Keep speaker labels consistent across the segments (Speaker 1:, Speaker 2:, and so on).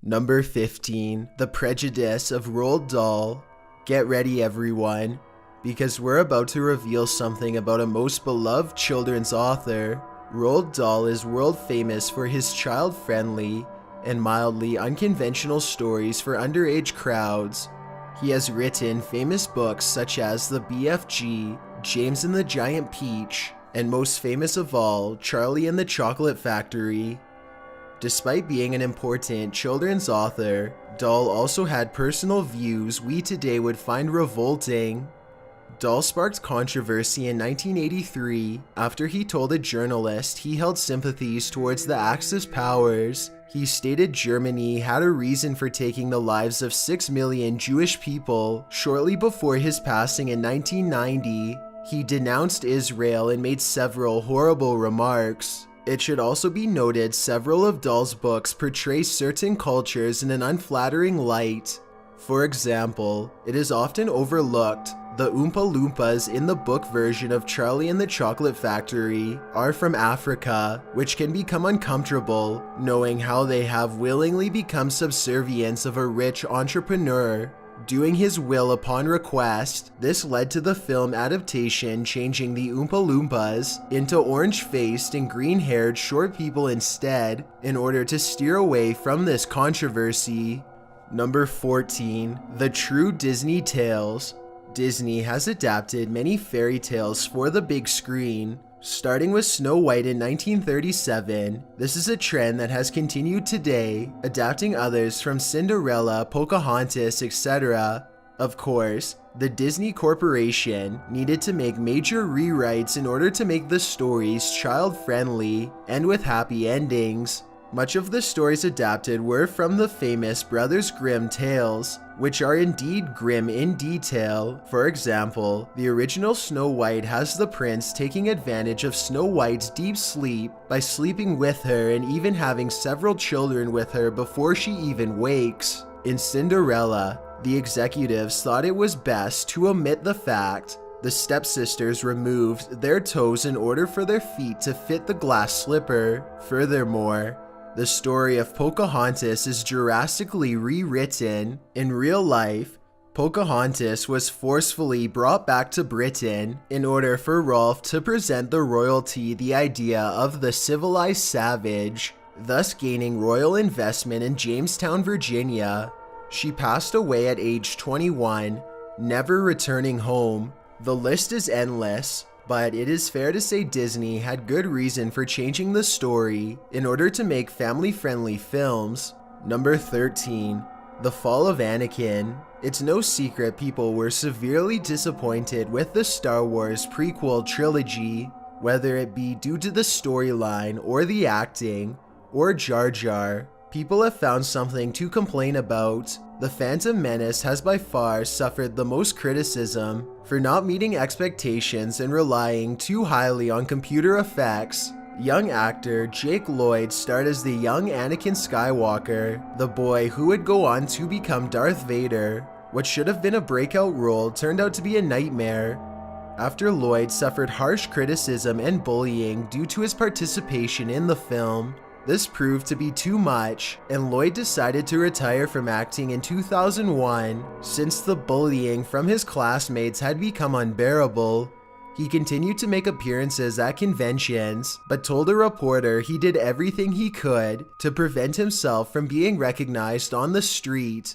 Speaker 1: Number 15. The Prejudice of Roald Dahl. Get ready everyone, because we're about to reveal something about a most beloved children's author. Roald Dahl is world famous for his child-friendly and mildly unconventional stories for underage crowds. He has written famous books such as The BFG, James and the Giant Peach, and most famous of all, Charlie and the Chocolate Factory. Despite being an important children's author, Dahl also had personal views we today would find revolting. Dahl sparked controversy in 1983 after he told a journalist he held sympathies towards the Axis powers. He stated Germany had a reason for taking the lives of 6 million Jewish people shortly before his passing in 1990. He denounced Israel and made several horrible remarks. It should also be noted several of Dahl's books portray certain cultures in an unflattering light. For example, it is often overlooked the Oompa Loompas in the book version of Charlie and the Chocolate Factory are from Africa, which can become uncomfortable knowing how they have willingly become subservients of a rich entrepreneur, doing his will upon request. This led to the film adaptation changing the Oompa Loompas into orange-faced and green-haired short people instead, in order to steer away from this controversy. Number 14. The True Disney Tales. Disney has adapted many fairy tales for the big screen, starting with Snow White in 1937. This is a trend that has continued today, adapting others from Cinderella, Pocahontas, etc. Of course, the Disney Corporation needed to make major rewrites in order to make the stories child-friendly and with happy endings. Much of the stories adapted were from the famous Brothers Grimm tales, which are indeed grim in detail. For example, the original Snow White has the prince taking advantage of Snow White's deep sleep by sleeping with her and even having several children with her before she even wakes. In Cinderella, the executives thought it was best to omit the fact the stepsisters removed their toes in order for their feet to fit the glass slipper. Furthermore, the story of Pocahontas is drastically rewritten. In real life, Pocahontas was forcefully brought back to Britain in order for Rolfe to present the royalty the idea of the civilized savage, thus gaining royal investment in Jamestown, Virginia. She passed away at age 21, never returning home. The list is endless, but it is fair to say Disney had good reason for changing the story in order to make family-friendly films. Number 13. The Fall of Anakin. It's no secret people were severely disappointed with the Star Wars prequel trilogy, whether it be due to the storyline or the acting or Jar Jar. People have found something to complain about. The Phantom Menace has by far suffered the most criticism for not meeting expectations and relying too highly on computer effects. Young actor Jake Lloyd starred as the young Anakin Skywalker, the boy who would go on to become Darth Vader. What should have been a breakout role turned out to be a nightmare. After Lloyd suffered harsh criticism and bullying due to his participation in the film, this proved to be too much, and Lloyd decided to retire from acting in 2001 since the bullying from his classmates had become unbearable. He continued to make appearances at conventions, but told a reporter he did everything he could to prevent himself from being recognized on the street.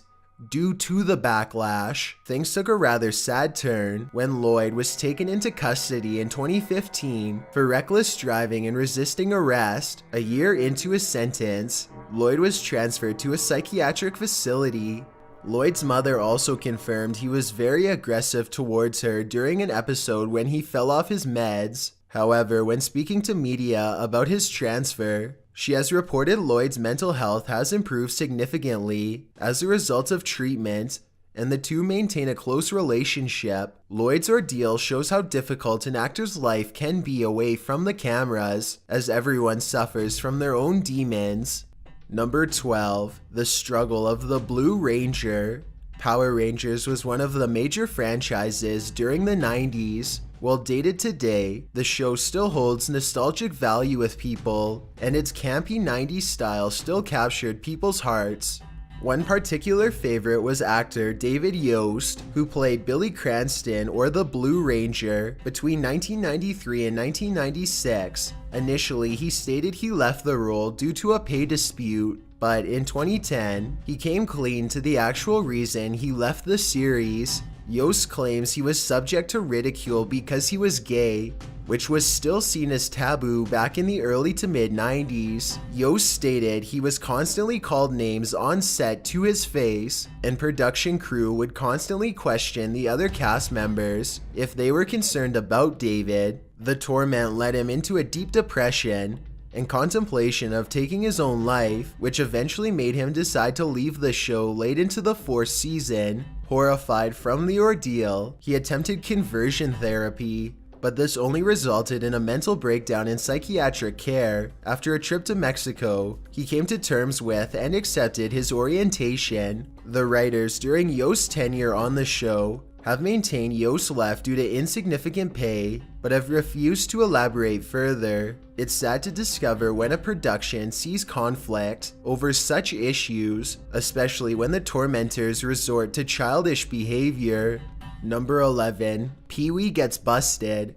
Speaker 1: Due to the backlash, things took a rather sad turn when Lloyd was taken into custody in 2015 for reckless driving and resisting arrest. A year into his sentence, Lloyd was transferred to a psychiatric facility. Lloyd's mother also confirmed he was very aggressive towards her during an episode when he fell off his meds. However, when speaking to media about his transfer, she has reported Lloyd's mental health has improved significantly as a result of treatment, and the two maintain a close relationship. Lloyd's ordeal shows how difficult an actor's life can be away from the cameras, as everyone suffers from their own demons. Number 12. The Struggle of the Blue Ranger. Power Rangers was one of the major franchises during the 90s. While dated today, the show still holds nostalgic value with people, and its campy 90s style still captured people's hearts. One particular favorite was actor David Yost, who played Billy Cranston or the Blue Ranger between 1993 and 1996. Initially, he stated he left the role due to a pay dispute, but in 2010, he came clean to the actual reason he left the series. Yost claims he was subject to ridicule because he was gay, which was still seen as taboo back in the early to mid 90s. Yost stated he was constantly called names on set to his face, and production crew would constantly question the other cast members if they were concerned about David. The torment led him into a deep depression and contemplation of taking his own life, which eventually made him decide to leave the show late into the 4th season. Horrified from the ordeal, he attempted conversion therapy, but this only resulted in a mental breakdown in psychiatric care. After a trip to Mexico, he came to terms with and accepted his orientation. The writers during Yost's tenure on the show have maintained Yost left due to insignificant pay, but have refused to elaborate further. It's sad to discover when a production sees conflict over such issues, especially when the tormentors resort to childish behavior. Number 11. Pee-wee gets busted.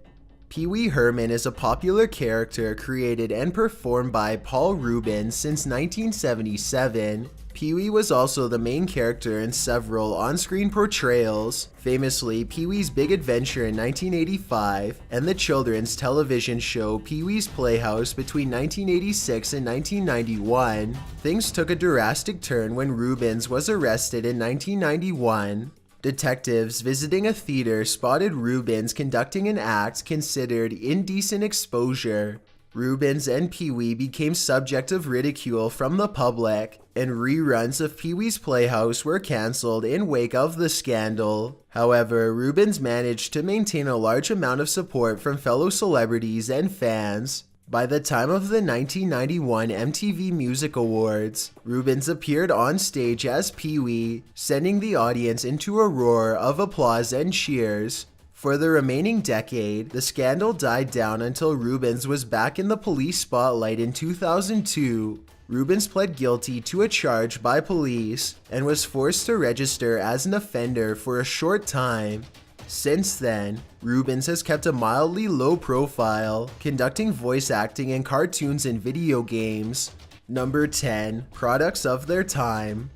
Speaker 1: Pee-wee Herman is a popular character created and performed by Paul Reubens since 1977. Pee-wee was also the main character in several on-screen portrayals, famously Pee-wee's Big Adventure in 1985 and the children's television show Pee-wee's Playhouse between 1986 and 1991. Things took a drastic turn when Reubens was arrested in 1991. Detectives visiting a theater spotted Reubens conducting an act considered indecent exposure. Reubens and Pee-wee became subject of ridicule from the public, and reruns of Pee-wee's Playhouse were cancelled in wake of the scandal. However, Reubens managed to maintain a large amount of support from fellow celebrities and fans. By the time of the 1991 MTV Music Awards, Reubens appeared on stage as Pee-wee, sending the audience into a roar of applause and cheers. For the remaining decade, the scandal died down until Reubens was back in the police spotlight in 2002. Reubens pled guilty to a charge by police and was forced to register as an offender for a short time. Since then, Reubens has kept a mildly low profile, conducting voice acting in cartoons and video games. Number 10. Products of their time.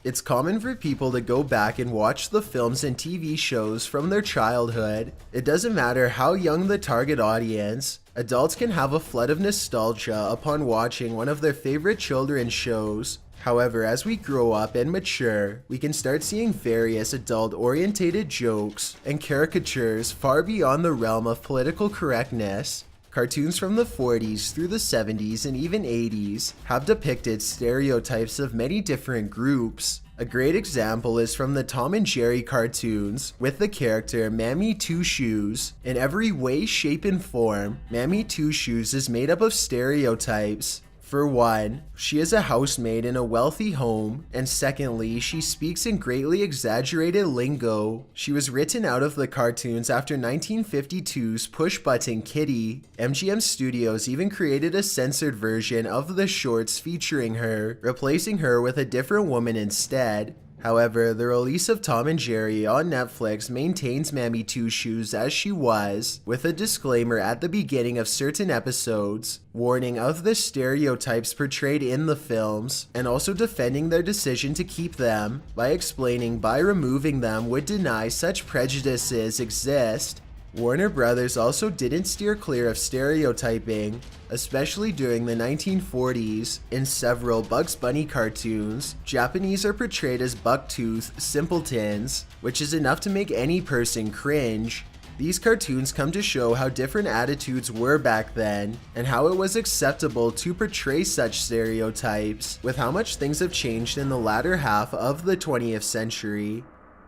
Speaker 1: It's common for people to go back and watch the films and TV shows from their childhood. It doesn't matter how young the target audience, adults can have a flood of nostalgia upon watching one of their favorite children's shows. However, as we grow up and mature, we can start seeing various adult-orientated jokes and caricatures far beyond the realm of political correctness. Cartoons from the 40s through the 70s and even 80s have depicted stereotypes of many different groups. A great example is from the Tom and Jerry cartoons with the character Mammy Two Shoes. In every way, shape, and form, Mammy Two Shoes is made up of stereotypes. For one, she is a housemaid in a wealthy home, and secondly, she speaks in greatly exaggerated lingo. She was written out of the cartoons after 1952's push-button Kitty. MGM Studios even created a censored version of the shorts featuring her, replacing her with a different woman instead. However, the release of Tom and Jerry on Netflix maintains Mammy Two Shoes as she was, with a disclaimer at the beginning of certain episodes, warning of the stereotypes portrayed in the films, and also defending their decision to keep them, by explaining by removing them would deny such prejudices exist. Warner Brothers also didn't steer clear of stereotyping, especially during the 1940s. In several Bugs Bunny cartoons, Japanese are portrayed as buck-toothed simpletons, which is enough to make any person cringe. These cartoons come to show how different attitudes were back then, and how it was acceptable to portray such stereotypes, with how much things have changed in the latter half of the 20th century.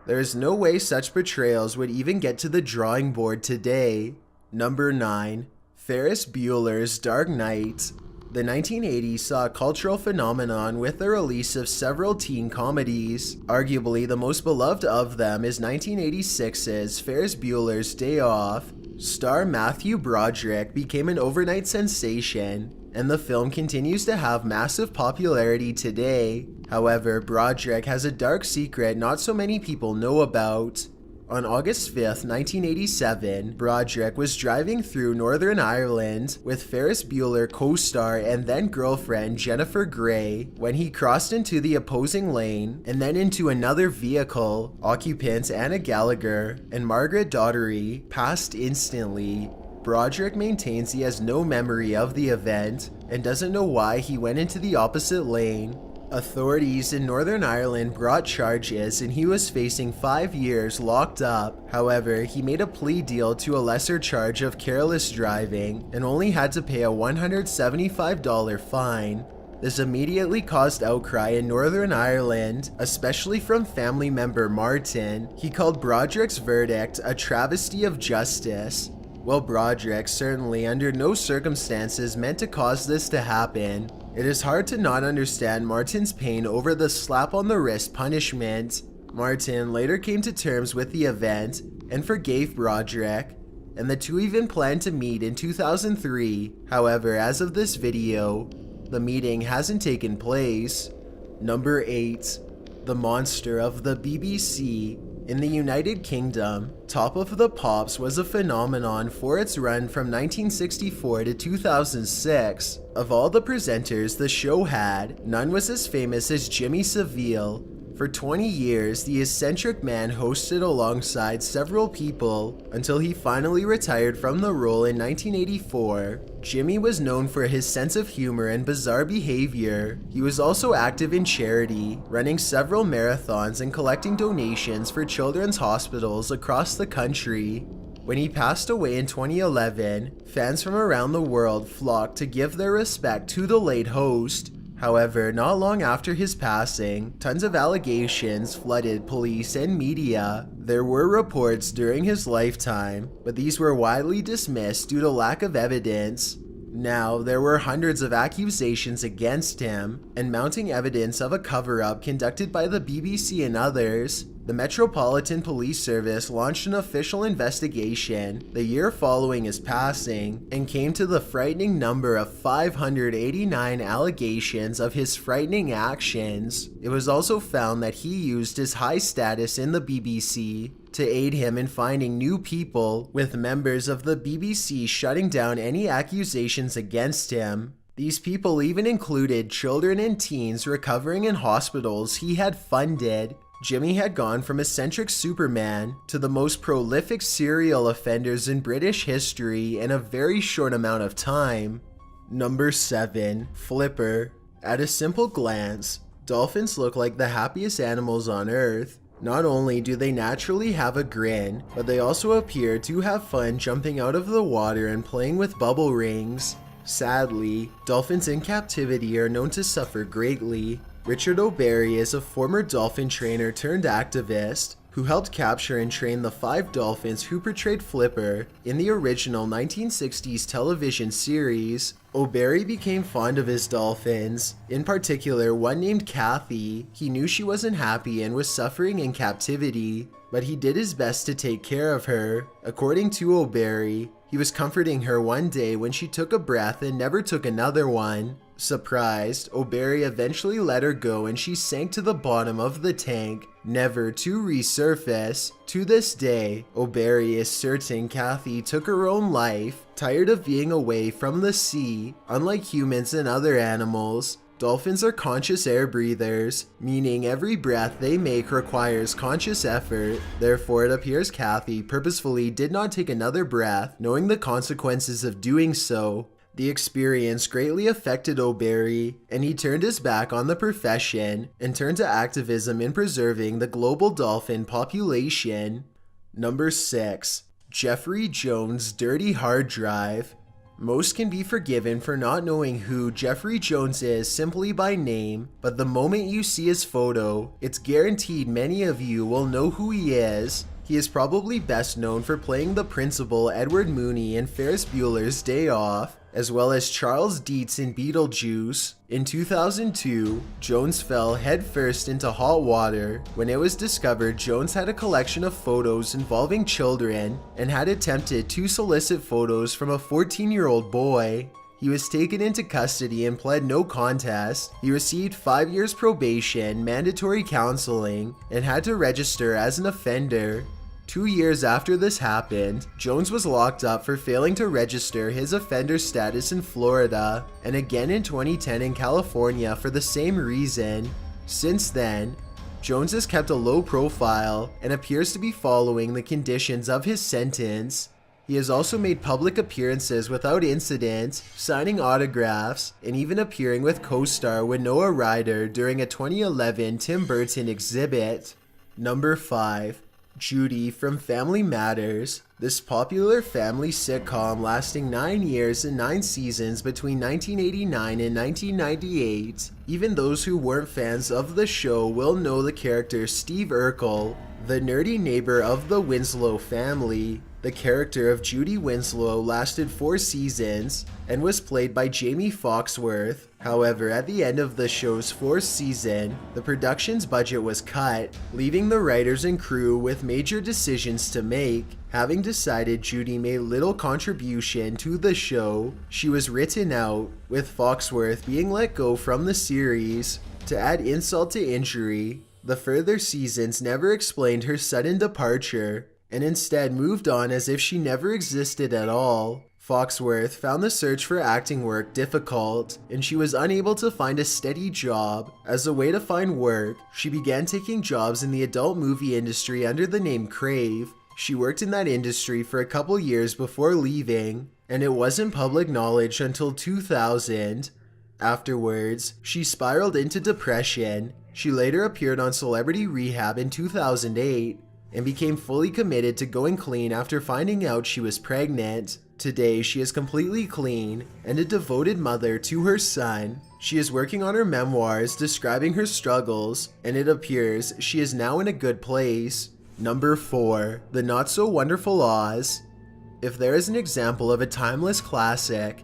Speaker 1: There is no way such portrayals would even get to the drawing board today. Number 9. Ferris Bueller's Dark Knight. The 1980s saw a cultural phenomenon with the release of several teen comedies. Arguably the most beloved of them is 1986's Ferris Bueller's Day Off. Star Matthew Broderick became an overnight sensation, and the film continues to have massive popularity today. However, Broderick has a dark secret not so many people know about. On August 5th, 1987, Broderick was driving through Northern Ireland with Ferris Bueller co-star and then girlfriend Jennifer Grey when he crossed into the opposing lane and then into another vehicle. Occupants Anna Gallagher and Margaret Daugherty passed instantly. Broderick maintains he has no memory of the event and doesn't know why he went into the opposite lane. Authorities in Northern Ireland brought charges and he was facing 5 years locked up. However, he made a plea deal to a lesser charge of careless driving and only had to pay a $175 fine. This immediately caused outcry in Northern Ireland, especially from family member Martin. He called Broderick's verdict a travesty of justice. Well, Broderick certainly under no circumstances meant to cause this to happen. It is hard to not understand Martin's pain over the slap on the wrist punishment. Martin later came to terms with the event and forgave Broderick, and the two even planned to meet in 2003. However, as of this video, the meeting hasn't taken place. Number 8. The Monster of the BBC. In the United Kingdom, Top of the Pops was a phenomenon for its run from 1964 to 2006. Of all the presenters the show had, none was as famous as Jimmy Savile. For 20 years, the eccentric man hosted alongside several people until he finally retired from the role in 1984. Jimmy was known for his sense of humor and bizarre behavior. He was also active in charity, running several marathons and collecting donations for children's hospitals across the country. When he passed away in 2011, fans from around the world flocked to give their respect to the late host. However, not long after his passing, tons of allegations flooded police and media. There were reports during his lifetime, but these were widely dismissed due to lack of evidence. Now, there were hundreds of accusations against him, and mounting evidence of a cover-up conducted by the BBC and others. The Metropolitan Police Service launched an official investigation the year following his passing and came to the frightening number of 589 allegations of his frightening actions. It was also found that he used his high status in the BBC to aid him in finding new people, with members of the BBC shutting down any accusations against him. These people even included children and teens recovering in hospitals he had funded. Jimmy had gone from eccentric Superman to the most prolific serial offenders in British history in a very short amount of time. Number 7. Flipper. At a simple glance, dolphins look like the happiest animals on Earth. Not only do they naturally have a grin, but they also appear to have fun jumping out of the water and playing with bubble rings. Sadly, dolphins in captivity are known to suffer greatly. Richard O'Barry is a former dolphin trainer turned activist who helped capture and train the 5 dolphins who portrayed Flipper in the original 1960s television series. O'Barry became fond of his dolphins, in particular one named Kathy. He knew she wasn't happy and was suffering in captivity, but he did his best to take care of her. According to O'Barry, he was comforting her one day when she took a breath and never took another one. Surprised, O'Barry eventually let her go and she sank to the bottom of the tank, never to resurface. To this day, O'Barry is certain Kathy took her own life, tired of being away from the sea. Unlike humans and other animals, dolphins are conscious air breathers, meaning every breath they make requires conscious effort. Therefore, it appears Kathy purposefully did not take another breath, knowing the consequences of doing so. The experience greatly affected O'Barry, and he turned his back on the profession and turned to activism in preserving the global dolphin population. Number 6. Jeffrey Jones' dirty hard drive. Most can be forgiven for not knowing who Jeffrey Jones is simply by name, but the moment you see his photo, it's guaranteed many of you will know who he is. He is probably best known for playing the principal Edward Mooney in Ferris Bueller's Day Off, as well as Charles Dietz in Beetlejuice. In 2002, Jones fell headfirst into hot water when it was discovered Jones had a collection of photos involving children and had attempted to solicit photos from a 14-year-old boy. He was taken into custody and pled no contest. He received 5 years probation, mandatory counseling, and had to register as an offender. 2 years after this happened, Jones was locked up for failing to register his offender status in Florida, and again in 2010 in California for the same reason. Since then, Jones has kept a low profile and appears to be following the conditions of his sentence. He has also made public appearances without incident, signing autographs, and even appearing with co-star Winona Ryder during a 2011 Tim Burton exhibit. Number 5. Judy from Family Matters. This popular family sitcom lasting 9 years and 9 seasons between 1989 and 1998. Even those who weren't fans of the show will know the character Steve Urkel, the nerdy neighbor of the Winslow family. The character of Judy Winslow lasted 4 seasons and was played by Jamie Foxworth. However, at the end of the show's 4th season, the production's budget was cut, leaving the writers and crew with major decisions to make. Having decided Judy made little contribution to the show, she was written out, with Foxworth being let go from the series. To add insult to injury, the further seasons never explained her sudden departure, and instead moved on as if she never existed at all. Foxworth found the search for acting work difficult, and she was unable to find a steady job. As a way to find work, she began taking jobs in the adult movie industry under the name Crave. She worked in that industry for a couple years before leaving, and it wasn't public knowledge until 2000. Afterwards, she spiraled into depression. She later appeared on Celebrity Rehab in 2008, and became fully committed to going clean after finding out she was pregnant. Today, she is completely clean and a devoted mother to her son. She is working on her memoirs describing her struggles, and it appears she is now in a good place. Number 4. The Not So Wonderful Oz. If there is an example of a timeless classic,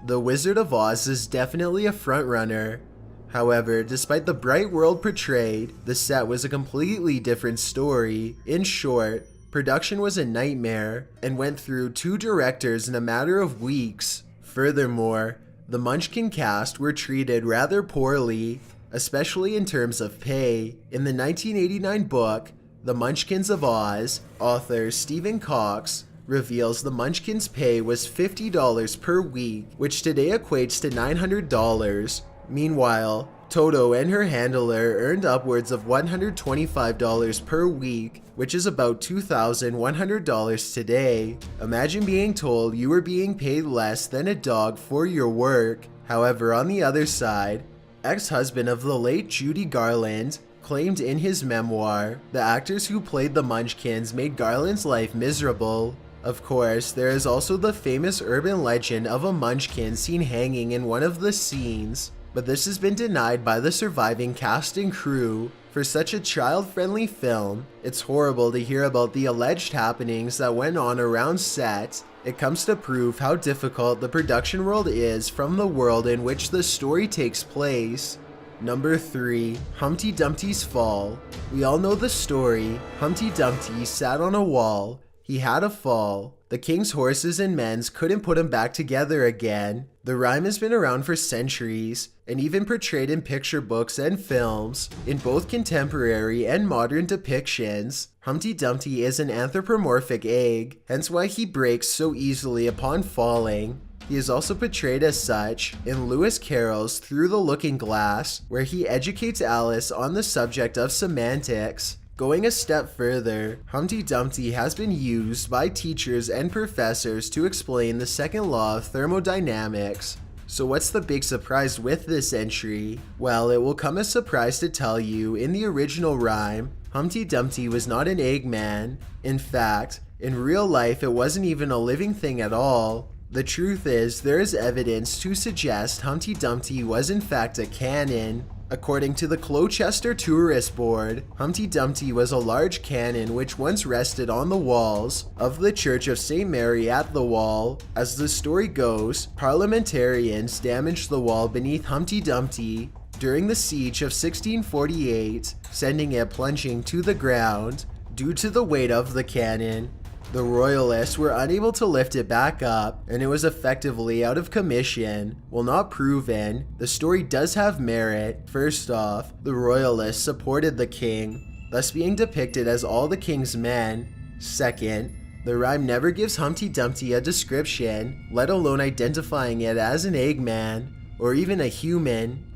Speaker 1: The Wizard of Oz is definitely a frontrunner. However, despite the bright world portrayed, the set was a completely different story. In short, production was a nightmare and went through 2 directors in a matter of weeks. Furthermore, the Munchkin cast were treated rather poorly, especially in terms of pay. In the 1989 book, The Munchkins of Oz, author Stephen Cox reveals the Munchkins' pay was $50 per week, which today equates to $900. Meanwhile, Toto and her handler earned upwards of $125 per week, which is about $2,100 today. Imagine being told you were being paid less than a dog for your work. However, on the other side, ex-husband of the late Judy Garland claimed in his memoir, the actors who played the Munchkins made Garland's life miserable. Of course, there is also the famous urban legend of a Munchkin seen hanging in one of the scenes, but this has been denied by the surviving cast and crew. For such a child-friendly film, it's horrible to hear about the alleged happenings that went on around set. It comes to prove how difficult the production world is from the world in which the story takes place. Number 3. Humpty Dumpty's Fall. We all know the story. Humpty Dumpty sat on a wall. He had a fall. The king's horses and men's couldn't put him back together again. The rhyme has been around for centuries, and even portrayed in picture books and films. In both contemporary and modern depictions, Humpty Dumpty is an anthropomorphic egg, hence why he breaks so easily upon falling. He is also portrayed as such in Lewis Carroll's Through the Looking Glass, where he educates Alice on the subject of semantics. Going a step further, Humpty Dumpty has been used by teachers and professors to explain the second law of thermodynamics. So what's the big surprise with this entry? Well, it will come as a surprise to tell you, in the original rhyme, Humpty Dumpty was not an Eggman. In fact, in real life it wasn't even a living thing at all. The truth is, there is evidence to suggest Humpty Dumpty was in fact a cannon. According to the Colchester Tourist Board, Humpty Dumpty was a large cannon which once rested on the walls of the Church of St. Mary at the Wall. As the story goes, parliamentarians damaged the wall beneath Humpty Dumpty during the siege of 1648, sending it plunging to the ground. Due to the weight of the cannon, The royalists were unable to lift it back up, and it was effectively out of commission. While not proven, the story does have merit. First off, the royalists supported the king, thus being depicted as all the king's men. Second, the rhyme never gives Humpty Dumpty a description, let alone identifying it as an Eggman, or even a human.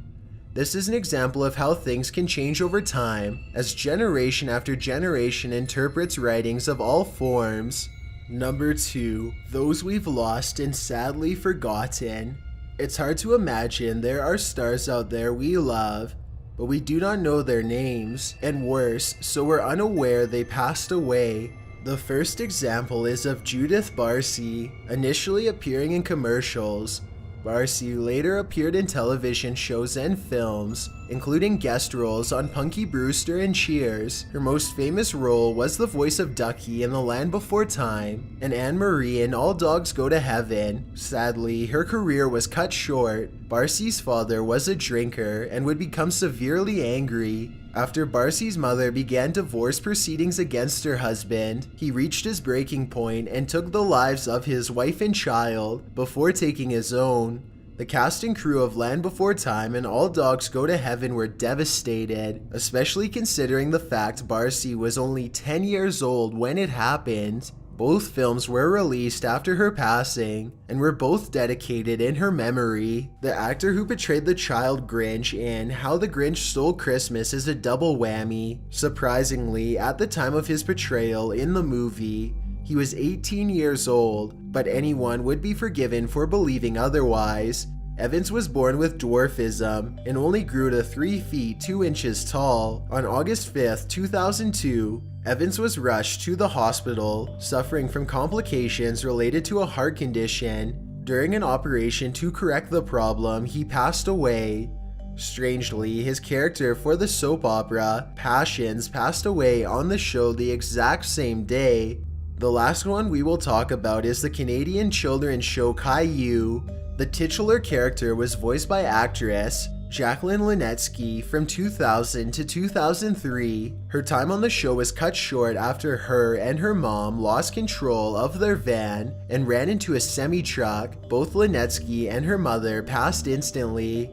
Speaker 1: This is an example of how things can change over time, as generation after generation interprets writings of all forms. Number 2. Those we've lost and sadly forgotten. It's hard to imagine there are stars out there we love, but we do not know their names, and worse, so we're unaware they passed away. The first example is of Judith Barcy, initially appearing in commercials. Barcy later appeared in television shows and films, including guest roles on Punky Brewster and Cheers. Her most famous role was the voice of Ducky in The Land Before Time, and Anne-Marie in All Dogs Go to Heaven. Sadly, her career was cut short. Barcy's father was a drinker and would become severely angry. After Barcy's mother began divorce proceedings against her husband, he reached his breaking point and took the lives of his wife and child before taking his own. The cast and crew of Land Before Time and All Dogs Go to Heaven were devastated, especially considering the fact Barcy was only 10 years old when it happened. Both films were released after her passing, and were both dedicated in her memory. The actor who portrayed the child Grinch in How the Grinch Stole Christmas is a double whammy. Surprisingly, at the time of his portrayal in the movie, he was 18 years old, but anyone would be forgiven for believing otherwise. Evans was born with dwarfism and only grew to 3 feet 2 inches tall. On August 5, 2002, Evans was rushed to the hospital, suffering from complications related to a heart condition. During an operation to correct the problem, he passed away. Strangely, his character for the soap opera, Passions, passed away on the show the exact same day. The last one we will talk about is the Canadian children's show Caillou. The titular character was voiced by actress Jacqueline Linetsky from 2000 to 2003. Her time on the show was cut short after her and her mom lost control of their van and ran into a semi-truck. Both Linetsky and her mother passed instantly.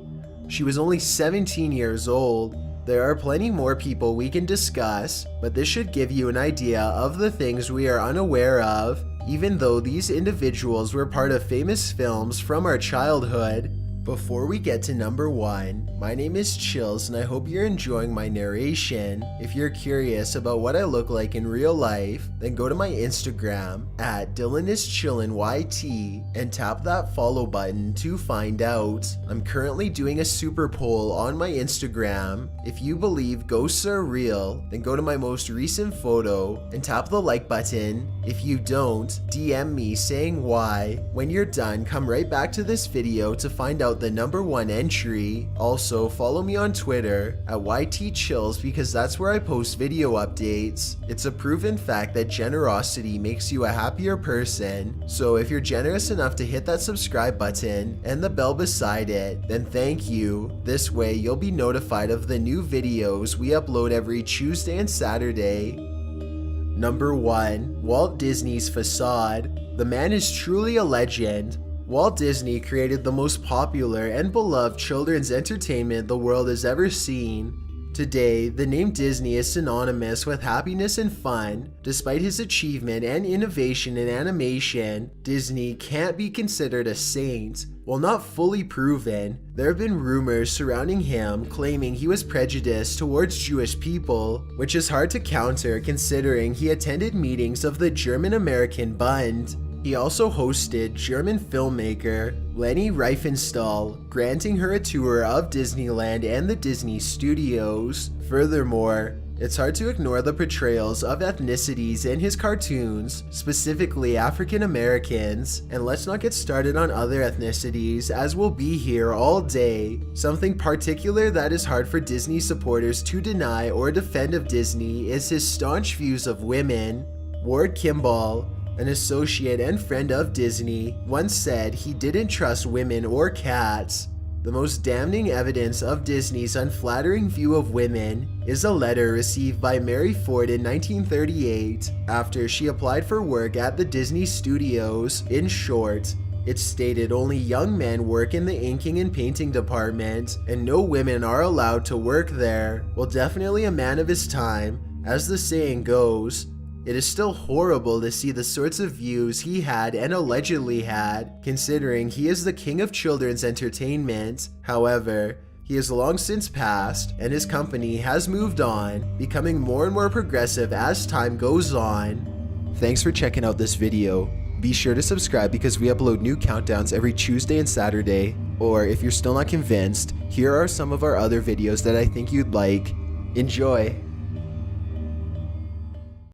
Speaker 1: She was only 17 years old. There are plenty more people we can discuss, but this should give you an idea of the things we are unaware of, even though these individuals were part of famous films from our childhood. Before we get to number 1, my name is Chills and I hope you're enjoying my narration. If you're curious about what I look like in real life, then go to my Instagram at DylanIsChillinYT and tap that follow button to find out. I'm currently doing a super poll on my Instagram. If you believe ghosts are real, then go to my most recent photo and tap the like button. If you don't, DM me saying why. When you're done, come right back to this video to find out the number 1 entry. Also, follow me on Twitter at YTChills because that's where I post video updates. It's a proven fact that generosity makes you a happier person, so if you're generous enough to hit that subscribe button and the bell beside it, then thank you. This way you'll be notified of the new videos we upload every Tuesday and Saturday. Number 1. Walt Disney's facade. The man is truly a legend. Walt Disney created the most popular and beloved children's entertainment the world has ever seen. Today, the name Disney is synonymous with happiness and fun. Despite his achievement and innovation in animation, Disney can't be considered a saint. While not fully proven, there have been rumors surrounding him claiming he was prejudiced towards Jewish people, which is hard to counter considering he attended meetings of the German-American Bund. He also hosted German filmmaker Leni Riefenstahl, granting her a tour of Disneyland and the Disney Studios. Furthermore, it's hard to ignore the portrayals of ethnicities in his cartoons, specifically African Americans, and let's not get started on other ethnicities as we'll be here all day. Something particular that is hard for Disney supporters to deny or defend of Disney is his staunch views of women. Ward Kimball, an associate and friend of Disney, once said he didn't trust women or cats. The most damning evidence of Disney's unflattering view of women is a letter received by Mary Ford in 1938 after she applied for work at the Disney Studios. In short, it stated only young men work in the inking and painting department and no women are allowed to work there. Well, definitely a man of his time. As the saying goes, it is still horrible to see the sorts of views he had and allegedly had, considering he is the king of children's entertainment. However, he has long since passed, and his company has moved on, becoming more and more progressive as time goes on. Thanks for checking out this video. Be sure to subscribe because we upload new countdowns every Tuesday and Saturday. Or if you're still not convinced, here are some of our other videos that I think you'd like. Enjoy!